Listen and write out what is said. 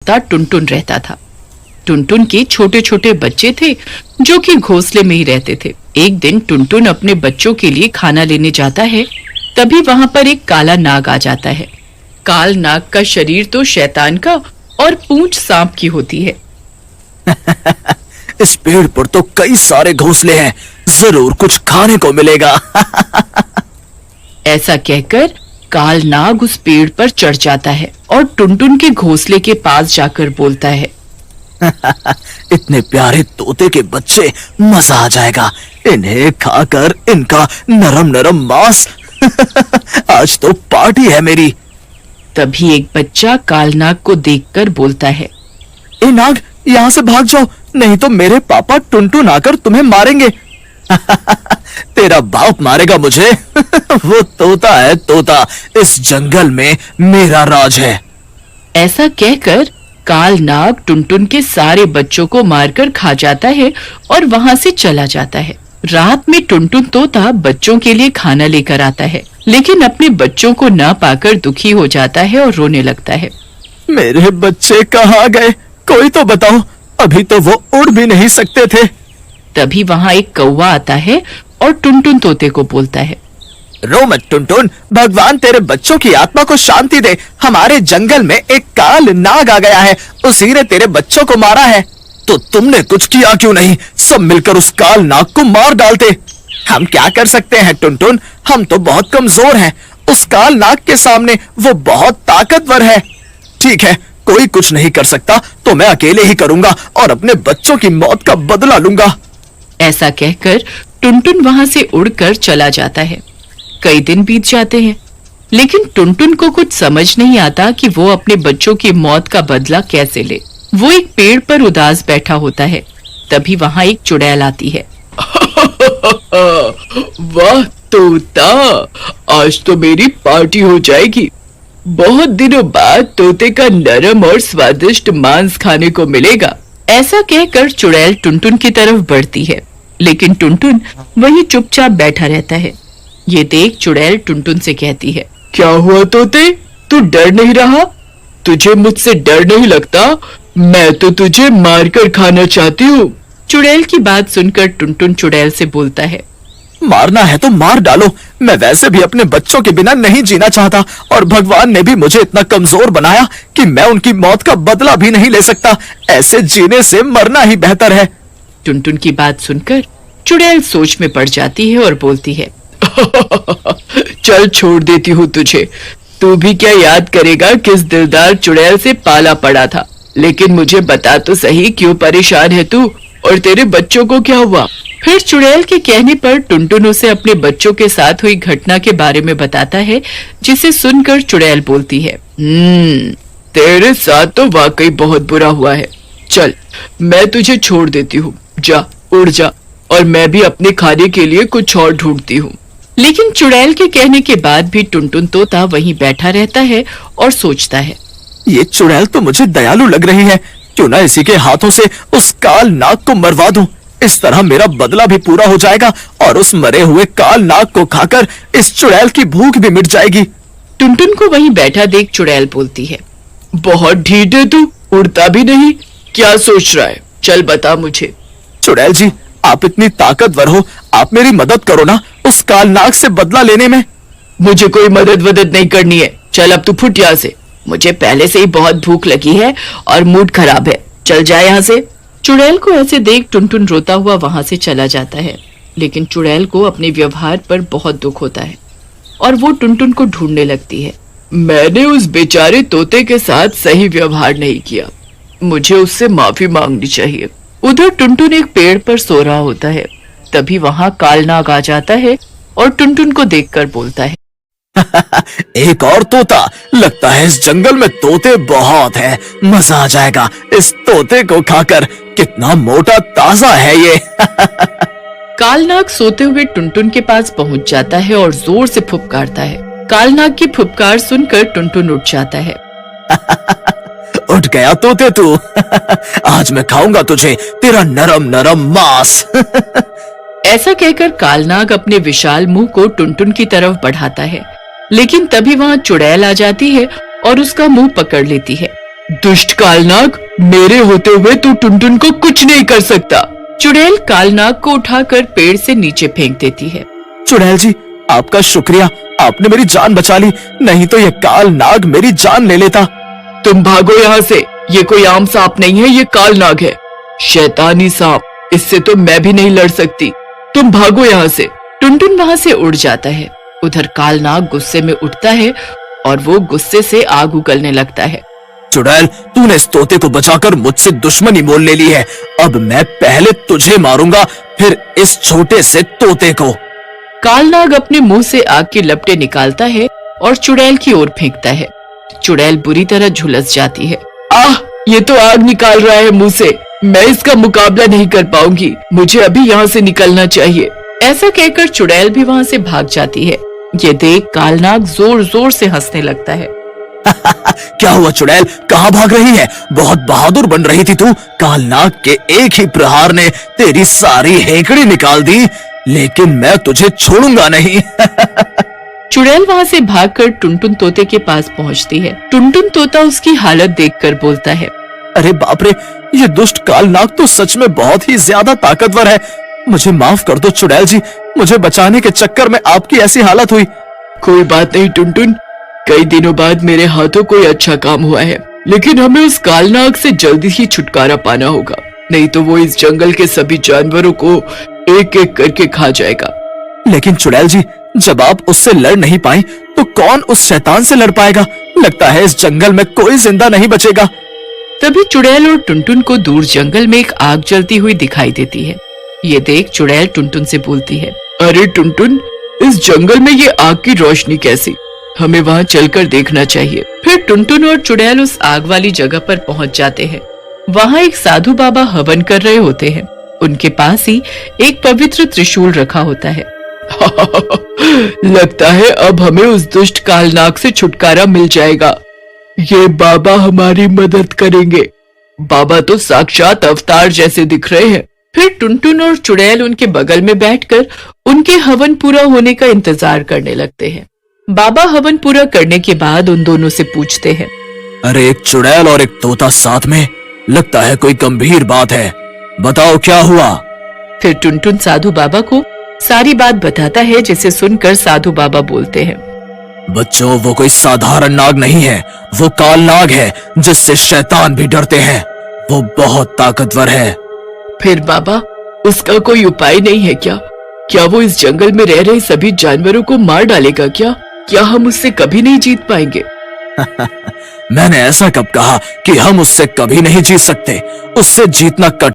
तोता टुनटुन रहता था। टुनटुन के छोटे छोटे बच्चे थे जो कि घोंसले में ही रहते थे। एक दिन टुनटुन अपने बच्चों के लिए खाना लेने जाता है, तभी वहां पर एक काला नाग आ जाता है। काल नाग का शरीर तो शैतान का और पूंछ सांप की होती है। इस पेड़ पर तो कई सारे घोंसले हैं, जरूर कुछ खाने को मिलेगा। ऐसा कहकर काल नाग उस पेड़ पर चढ़ जाता है और टुनटुन के घोंसले के पास जाकर बोलता है, इतने प्यारे तोते के बच्चे, मजा आ जाएगा इन्हें खाकर, इनका नरम नरम मांस। आज तो पार्टी है मेरी। तभी एक बच्चा कालनाग को देखकर बोलता है, ए नाग, यहाँ से भाग जाओ, नहीं तो मेरे पापा टुनटुन आकर तुम्हें मारेंगे। तेरा बाप मारेगा मुझे। वो तोता है तोता, इस जंगल में मेरा राज है। ऐसा कहकर काल नाग टुनटुन के सारे बच्चों को मारकर खा जाता है और वहां से चला जाता है। रात में टुनटुन तोता बच्चों के लिए खाना लेकर आता है, लेकिन अपने बच्चों को न पाकर दुखी हो जाता है और रोने लगता है। मेरे बच्चे कहाँ गए? कोई तो बताओ, अभी तो वो उड़ भी नहीं सकते थे। तभी वहां एक कौवा आता है और टुनटुन तोते को बोलता है, रो मत टुनटुन, भगवान तेरे बच्चों की आत्मा को शांति दे। हमारे जंगल में एक काल नाग आ गया है, उसी ने तेरे बच्चों को मारा है। तो तुमने कुछ किया क्यों नहीं? सब मिलकर उस काल नाग को मार डालते। हम क्या कर सकते हैं टुनटुन, हम तो बहुत कमजोर हैं। उस काल नाग के सामने वो बहुत ताकतवर है। ठीक है, कोई कुछ नहीं कर सकता तो मैं अकेले ही करूंगा और अपने बच्चों की मौत का बदला लूंगा। ऐसा कहकर टुनटुन वहां से उड़कर चला जाता है। कई दिन बीत जाते हैं, लेकिन टुनटुन को कुछ समझ नहीं आता कि वो अपने बच्चों की मौत का बदला कैसे ले। वो एक पेड़ पर उदास बैठा होता है। तभी वहां एक चुड़ैल आती है। वाह तोता, आज तो मेरी पार्टी हो जाएगी। बहुत दिनों बाद तोते का नरम और स्वादिष्ट मांस खाने को मिलेगा। ऐसा कहकर चुड़ैल टुनटुन की तरफ बढ़ती है, लेकिन टुनटुन वहीं चुपचाप बैठा रहता है। ये देख चुड़ैल टुनटुन से कहती है, क्या हुआ तोते, तू डर नहीं रहा? तुझे मुझसे डर नहीं लगता? मैं तो तुझे मारकर खाना चाहती हूँ। चुड़ैल की बात सुनकर टुनटुन चुड़ैल से बोलता है, मारना है तो मार डालो, मैं वैसे भी अपने बच्चों के बिना नहीं जीना चाहता और भगवान ने भी मुझे इतना कमजोर बनाया कि मैं उनकी मौत का बदला भी नहीं ले सकता। ऐसे जीने से मरना ही बेहतर है। टुनटुन की बात सुनकर चुड़ैल सोच में पड़ जाती है और बोलती है, चल छोड़ देती हूँ तुझे। तू भी क्या याद करेगा किस दिलदार चुड़ैल से पाला पड़ा था। लेकिन मुझे बता तो सही, क्यों परेशान है तू और तेरे बच्चों को क्या हुआ? फिर चुड़ैल के कहने पर टुनटुन उसे अपने बच्चों के साथ हुई घटना के बारे में बताता है, जिसे सुनकर चुड़ैल बोलती है, तेरे साथ तो वाकई बहुत बुरा हुआ है। चल मैं तुझे छोड़ देती हूँ, जा उड़ जा, और मैं भी अपने खाने के लिए कुछ और ढूंढती हूँ। लेकिन चुड़ैल के कहने के बाद भी टुनटुन तोता वहीं बैठा रहता है और सोचता है, ये चुड़ैल तो मुझे दयालु लग रही है, क्यों ना इसी के हाथों से उस काल नाग को मरवा दूं। इस तरह मेरा बदला भी पूरा हो जाएगा और उस मरे हुए काल नाग को खाकर इस चुड़ैल की भूख भी मिट जाएगी। टुनटुन को वहीं बैठा देख चुड़ैल बोलती है, बहुत ढीठ है तू, उड़ता भी नहीं, क्या सोच रहा है? चल बता मुझे। चुड़ैल जी, आप इतनी ताकतवर हो, आप मेरी मदद करो ना उस काल नाग से बदला लेने में। मुझे कोई मदद नहीं करनी है, चल अब तू फुट यहाँ से। मुझे पहले से ही बहुत भूख लगी है और मूड खराब है, चल जा यहाँ से। चुड़ैल को ऐसे देख टुनटुन रोता हुआ वहां से चला जाता है। लेकिन चुड़ैल को अपने व्यवहार पर बहुत दुख होता है और वो टुनटुन को ढूंढने लगती है। मैंने उस बेचारे तोते के साथ सही व्यवहार नहीं किया, मुझे उससे माफी मांगनी चाहिए। उधर टुनटुन एक पेड़ पर सो रहा होता है। तभी वहां कालनाग आ जाता है और टुनटुन को देखकर बोलता है, एक और तोता, लगता है इस जंगल में तोते बहुत हैं, मजा आ जाएगा इस तोते को खाकर। कितना मोटा ताजा है ये। कालनाग सोते हुए टुनटुन के पास पहुंच जाता है और जोर से फुफकारता है। कालनाग की फुफकार सुनकर टुनटुन उठ जाता है। उठ गया तोते तू। आज मैं खाऊंगा तुझे, तेरा नरम नरम मांस। ऐसा कहकर कालनाग अपने विशाल मुंह को टुनटुन की तरफ बढ़ाता है, लेकिन तभी वहां चुड़ैल आ जाती है और उसका मुंह पकड़ लेती है। दुष्ट कालनाग, मेरे होते हुए तू टुनटुन को कुछ नहीं कर सकता। चुड़ैल कालनाग को उठाकर पेड़ से नीचे फेंक देती है। चुड़ैल जी, आपका शुक्रिया, आपने मेरी जान बचा ली, नहीं तो ये काल नाग मेरी जान ले लेता। तुम भागो यहाँ से, ये कोई आम सांप नहीं है, ये कालनाग है, शैतानी सांप, इससे तो मैं भी नहीं लड़ सकती। तुम भागो यहाँ से। टुनटुन वहाँ से उड़ जाता है। उधर कालनाग गुस्से में उठता है और वो गुस्से से आग उगलने लगता है। चुड़ैल, तूने इस तोते को बचाकर मुझसे दुश्मनी मोल ले ली है। अब मैं पहले तुझे मारूंगा, फिर इस छोटे से तोते को। कालनाग अपने मुंह से आग की लपटें निकालता है और चुड़ैल की ओर फेंकता है। चुड़ैल बुरी तरह झुलस जाती है। आह, ये तो आग निकाल रहा है मुंह से, मैं इसका मुकाबला नहीं कर पाऊंगी, मुझे अभी यहाँ से निकलना चाहिए। ऐसा कहकर चुड़ैल भी वहाँ से भाग जाती है। ये देख कालनाग जोर जोर से हंसने लगता है। क्या हुआ चुड़ैल, कहाँ भाग रही है? बहुत बहादुर बन रही थी तू। कालनाग के एक ही प्रहार ने तेरी सारी हेकड़ी निकाल दी, लेकिन मैं तुझे छोड़ूंगा नहीं। चुड़ैल वहाँ से भागकर टुनटुन तोते के पास पहुँचती है। टुनटुन तोता उसकी हालत देखकर बोलता है, अरे बाप रे, ये दुष्ट कालनाग तो सच में बहुत ही ज्यादा ताकतवर है। मुझे माफ कर दो चुड़ैल जी, मुझे बचाने के चक्कर में आपकी ऐसी हालत हुई। कोई बात नहीं टुनटुन, कई दिनों बाद मेरे हाथों कोई अच्छा काम हुआ है, लेकिन हमें उस कालनाग से जल्दी ही छुटकारा पाना होगा, नहीं तो वो इस जंगल के सभी जानवरों को एक एक करके खा जाएगा। लेकिन चुड़ैल जी, जब आप उससे लड़ नहीं पाई तो कौन उस शैतान से लड़ पाएगा? लगता है इस जंगल में कोई जिंदा नहीं बचेगा। तभी चुड़ैल और टुनटुन को दूर जंगल में एक आग जलती हुई दिखाई देती है। ये देख चुड़ैल टुनटुन से बोलती है, अरे टुनटुन, इस जंगल में ये आग की रोशनी कैसी? हमें वहाँ चलकर देखना चाहिए। फिर टुनटुन और चुड़ैल उस आग वाली जगह पर पहुँच जाते हैं। वहाँ एक साधु बाबा हवन कर रहे होते हैं। उनके पास ही एक पवित्र त्रिशूल रखा होता है। लगता है अब हमें उस दुष्ट कालनाग से छुटकारा मिल जाएगा। ये बाबा हमारी मदद करेंगे। बाबा तो साक्षात अवतार जैसे दिख रहे हैं। फिर टुनटुन और चुड़ैल उनके बगल में बैठकर उनके हवन पूरा होने का इंतजार करने लगते हैं। बाबा हवन पूरा करने के बाद उन दोनों से पूछते हैं, अरे एक चुड़ैल और एक तोता साथ में, लगता है कोई गंभीर बात है, बताओ क्या हुआ? फिर टुनटुन साधु बाबा को सारी बात बताता है, जिसे सुनकर साधु बाबा बोलते हैं, बच्चों, वो कोई साधारण नाग नहीं है, वो काल नाग है जिससे शैतान भी डरते हैं। वो बहुत ताकतवर है। फिर बाबा, उसका कोई उपाय नहीं है क्या? क्या वो इस जंगल में रह रहे सभी जानवरों को मार डालेगा क्या? क्या हम उससे कभी नहीं जीत पाएंगे? मैंने ऐसा कब कहा कि हम उससे कभी नहीं जीत सकते? उससे जीतना कठिन